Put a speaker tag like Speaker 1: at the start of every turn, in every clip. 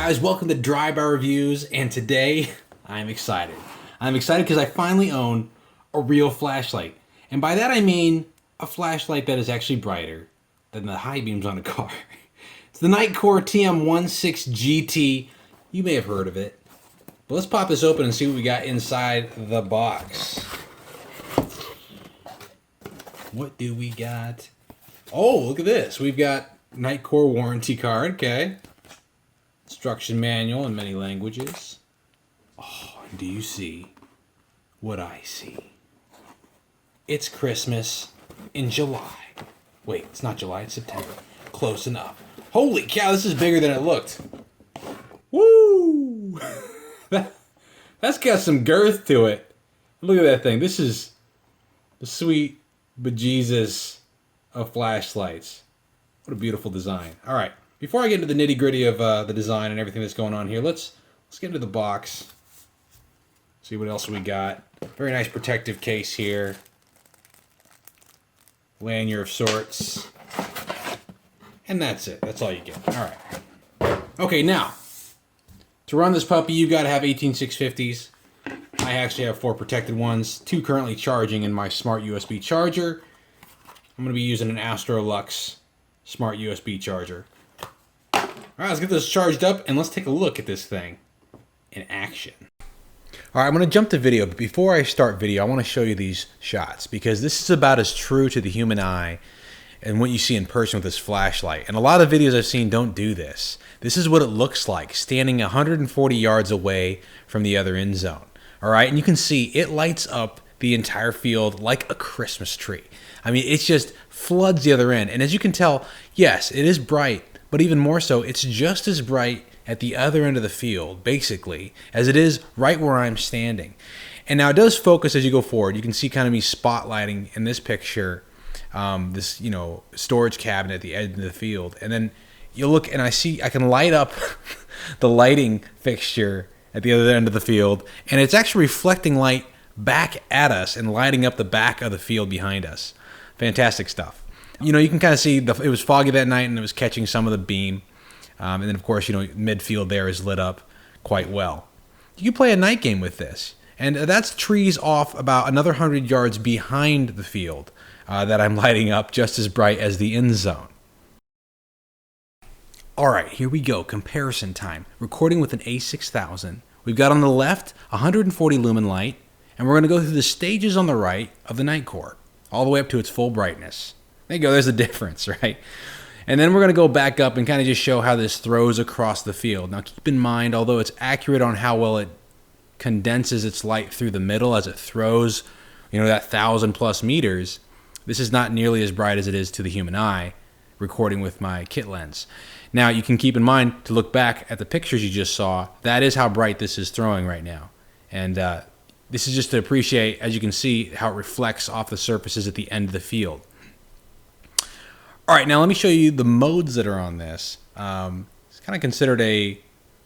Speaker 1: guys, welcome to Drive-By Reviews, and today I'm excited. I'm excited because I finally own a real flashlight. And by that I mean a flashlight that is actually brighter than the high beams on a car. It's the Nitecore TM16GT. You may have heard of it. But let's pop this open and see what we got inside the box. What do we got? Oh, look at this. We've got Nitecore warranty card, okay. Instruction manual in many languages. Oh, and do you see what I see? It's Christmas in July. Wait, it's not July, it's September. Close enough. Holy cow, this is bigger than it looked. Woo! That's got some girth to it. Look at that thing. This is the sweet bejesus of flashlights. What a beautiful design. All right. Before I get into the nitty-gritty of the design and everything that's going on here, let's get into the box. See what else we got. Very nice protective case here. Lanyard of sorts. And that's it. That's all you get. All right. Okay, now, to run this puppy, you've got to have 18650s. I actually have 4 protected ones. 2 currently charging in my smart USB charger. I'm going to be using an Astrolux smart USB charger. Alright, let's get this charged up and let's take a look at this thing in action. Alright, I'm going to jump to video, but before I start video, I want to show you these shots because this is about as true to the human eye and what you see in person with this flashlight. And a lot of videos I've seen don't do this. This is what it looks like standing 140 yards away from the other end zone. Alright, and you can see it lights up the entire field like a Christmas tree. I mean, it just floods the other end. And as you can tell, yes, it is bright. But even more so, it's just as bright at the other end of the field, basically, as it is right where I'm standing. And now it does focus as you go forward. You can see kind of me spotlighting in this picture, this, storage cabinet at the edge of the field. And then you look and I can light up the lighting fixture at the other end of the field. And it's actually reflecting light back at us and lighting up the back of the field behind us. Fantastic stuff. You can kind of see it was foggy that night and it was catching some of the beam. And then, of course, midfield there is lit up quite well. You can play a night game with this. And that's trees off about another 100 yards behind the field that I'm lighting up just as bright as the end zone. All right, here we go. Comparison time. Recording with an A6000. We've got on the left 140 lumen light. And we're going to go through the stages on the right of the Nitecore, all the way up to its full brightness. There you go, there's a difference, right? And then we're going to go back up and kind of just show how this throws across the field. Now keep in mind, although it's accurate on how well it condenses its light through the middle as it throws, that 1,000+ meters, this is not nearly as bright as it is to the human eye, recording with my kit lens. Now you can keep in mind to look back at the pictures you just saw, that is how bright this is throwing right now. And this is just to appreciate, as you can see, how it reflects off the surfaces at the end of the field. All right, now let me show you the modes that are on this. It's kind of considered a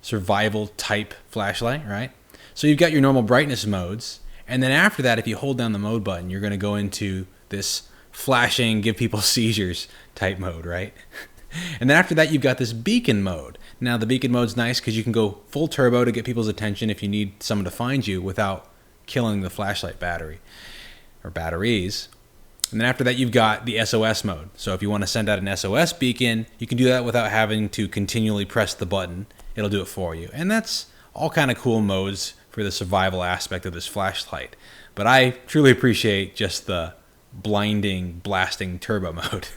Speaker 1: survival type flashlight, right? So you've got your normal brightness modes, and then after that, if you hold down the mode button, you're going to go into this flashing, give people seizures type mode, right? And then after that, you've got this beacon mode. Now the beacon mode's nice because you can go full turbo to get people's attention if you need someone to find you without killing the flashlight battery or batteries. And then after that, you've got the SOS mode. So if you want to send out an SOS beacon, you can do that without having to continually press the button. It'll do it for you. And that's all kind of cool modes for the survival aspect of this flashlight. But I truly appreciate just the blinding, blasting turbo mode.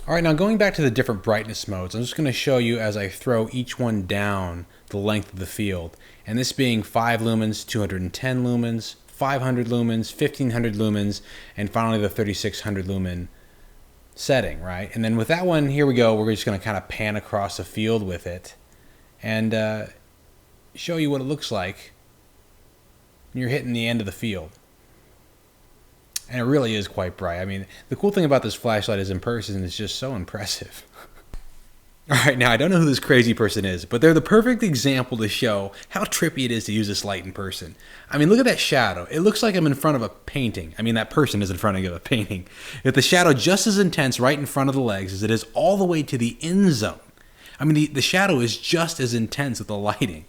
Speaker 1: All right, now going back to the different brightness modes, I'm just going to show you as I throw each one down the length of the field. And this being 5 lumens, 210 lumens, 500 lumens, 1500 lumens, and finally the 3600 lumen setting, right? And then with that one, here we go, we're just going to kind of pan across the field with it and show you what it looks like when you're hitting the end of the field. And it really is quite bright. I mean, the cool thing about this flashlight is in person it's just so impressive. All right, now I don't know who this crazy person is, but they're the perfect example to show how trippy it is to use this light in person. I mean, look at that shadow. It looks like I'm in front of a painting. I mean, that person is in front of a painting. With the shadow just as intense right in front of the legs as it is all the way to the end zone. I mean, the shadow is just as intense with the lighting.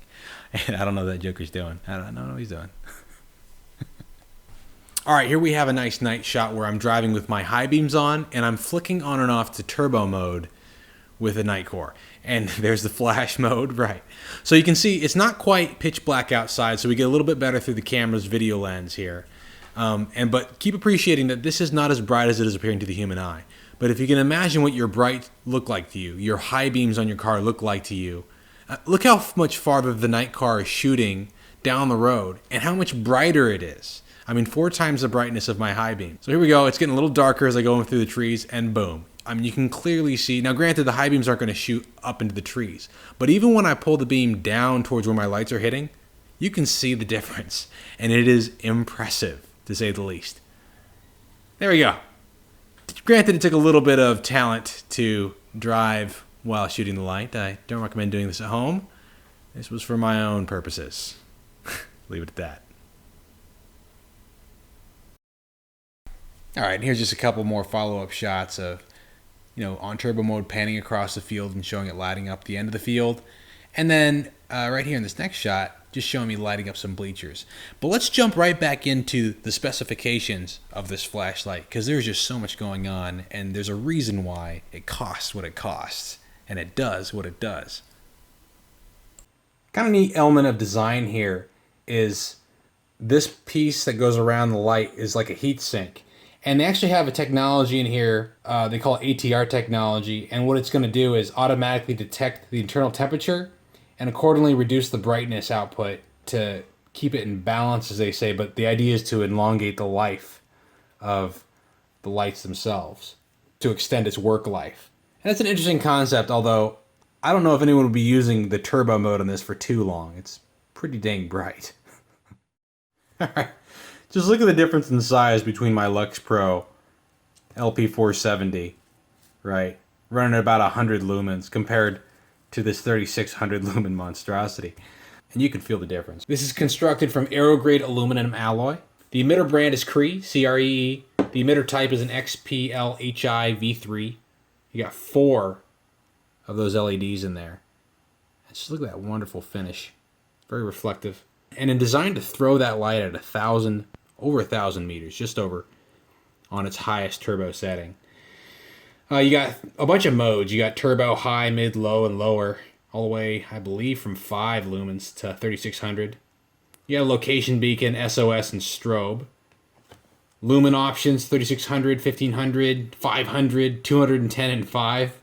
Speaker 1: And I don't know what that Joker's doing. I don't know what he's doing. All right, here we have a nice night shot where I'm driving with my high beams on, and I'm flicking on and off to turbo mode with a Nitecore. And there's the flash mode, right. So you can see it's not quite pitch black outside, so we get a little bit better through the camera's video lens here. But keep appreciating that this is not as bright as it is appearing to the human eye. But if you can imagine what your bright look like to you, your high beams on your car look like to you, look how much farther the night car is shooting down the road and how much brighter it is. I mean, 4 times the brightness of my high beam. So here we go. It's getting a little darker as I go in through the trees, and boom. I mean, you can clearly see. Now, granted, the high beams aren't going to shoot up into the trees. But even when I pull the beam down towards where my lights are hitting, you can see the difference. And it is impressive, to say the least. There we go. Granted, it took a little bit of talent to drive while shooting the light. I don't recommend doing this at home. This was for my own purposes. Leave it at that. All right, here's just a couple more follow-up shots of, on turbo mode, panning across the field and showing it lighting up the end of the field. And then right here in this next shot, just showing me lighting up some bleachers. But let's jump right back into the specifications of this flashlight, because there's just so much going on, and there's a reason why it costs what it costs, and it does what it does. Kind of neat element of design here is this piece that goes around the light is like a heat sink. And they actually have a technology in here, they call it ATR technology, and what it's going to do is automatically detect the internal temperature and accordingly reduce the brightness output to keep it in balance, as they say, but the idea is to elongate the life of the lights themselves, to extend its work life. And that's an interesting concept, although I don't know if anyone will be using the turbo mode on this for too long. It's pretty dang bright. All right. Just look at the difference in size between my Lux Pro LP470, right? Running at about 100 lumens compared to this 3600 lumen monstrosity. And you can feel the difference. This is constructed from aerograde aluminum alloy. The emitter brand is CREE, C-R-E-E. The emitter type is an XPL-HI V3. You got 4 of those LEDs in there. And just look at that wonderful finish. Very reflective. And then designed to throw that light at over 1,000 meters, just over, on its highest turbo setting. You got a bunch of modes. You got turbo, high, mid, low, and lower, all the way, I believe, from 5 lumens to 3600. You got a location beacon, SOS, and strobe. Lumen options, 3600, 1500, 500, 210, and 5.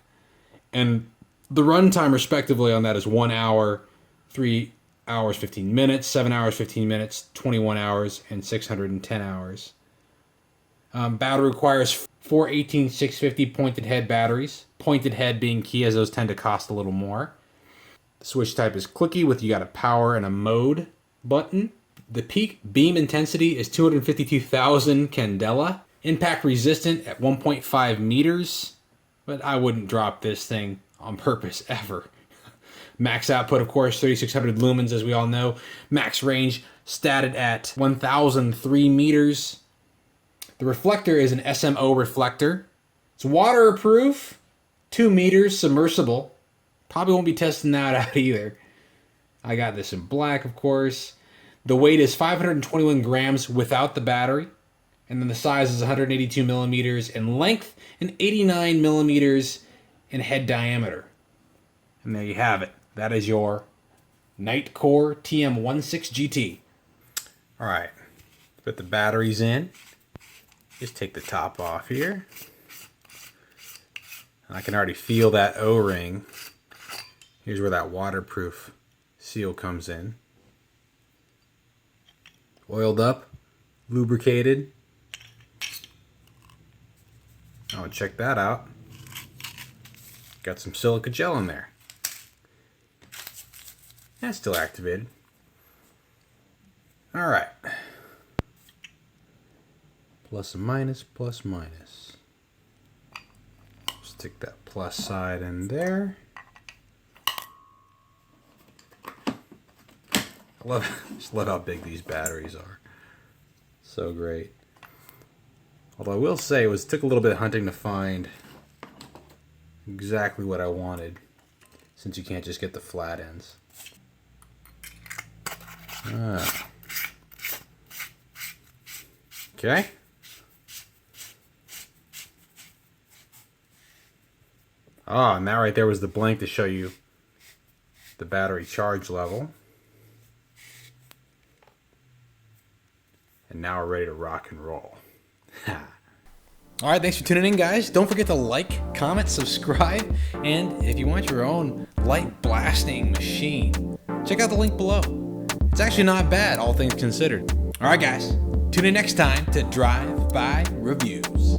Speaker 1: And the runtime, respectively, on that is 1 hour, 3 hours, 15 minutes, 7 hours, 15 minutes, 21 hours, and 610 hours. Battery requires 4 18650 pointed head batteries. Pointed head being key, as those tend to cost a little more. The switch type is clicky, with you got a power and a mode button. The peak beam intensity is 252,000 candela. Impact resistant at 1.5 meters. But I wouldn't drop this thing on purpose ever. Max output, of course, 3600 lumens, as we all know. Max range statted at 1,003 meters. The reflector is an SMO reflector. It's waterproof, 2 meters, submersible. Probably won't be testing that out either. I got this in black, of course. The weight is 521 grams without the battery. And then the size is 182 millimeters in length and 89 millimeters in head diameter. And there you have it. That is your Nitecore TM16GT. All right, put the batteries in. Just take the top off here. I can already feel that O-ring. Here's where that waterproof seal comes in. Oiled up, lubricated. Oh, check that out. Got some silica gel in there. That's still activated. All right. Plus and minus, plus minus. Stick that plus side in there. Just love how big these batteries are. So great. Although I will say it took a little bit of hunting to find exactly what I wanted, since you can't just get the flat ends. Okay. And that right there was the blank to show you the battery charge level. And now we're ready to rock and roll. All right, thanks for tuning in, guys. Don't forget to like, comment, subscribe, and if you want your own light blasting machine, check out the link below. It's actually not bad, all things considered. All right, guys, tune in next time to Drive By Reviews.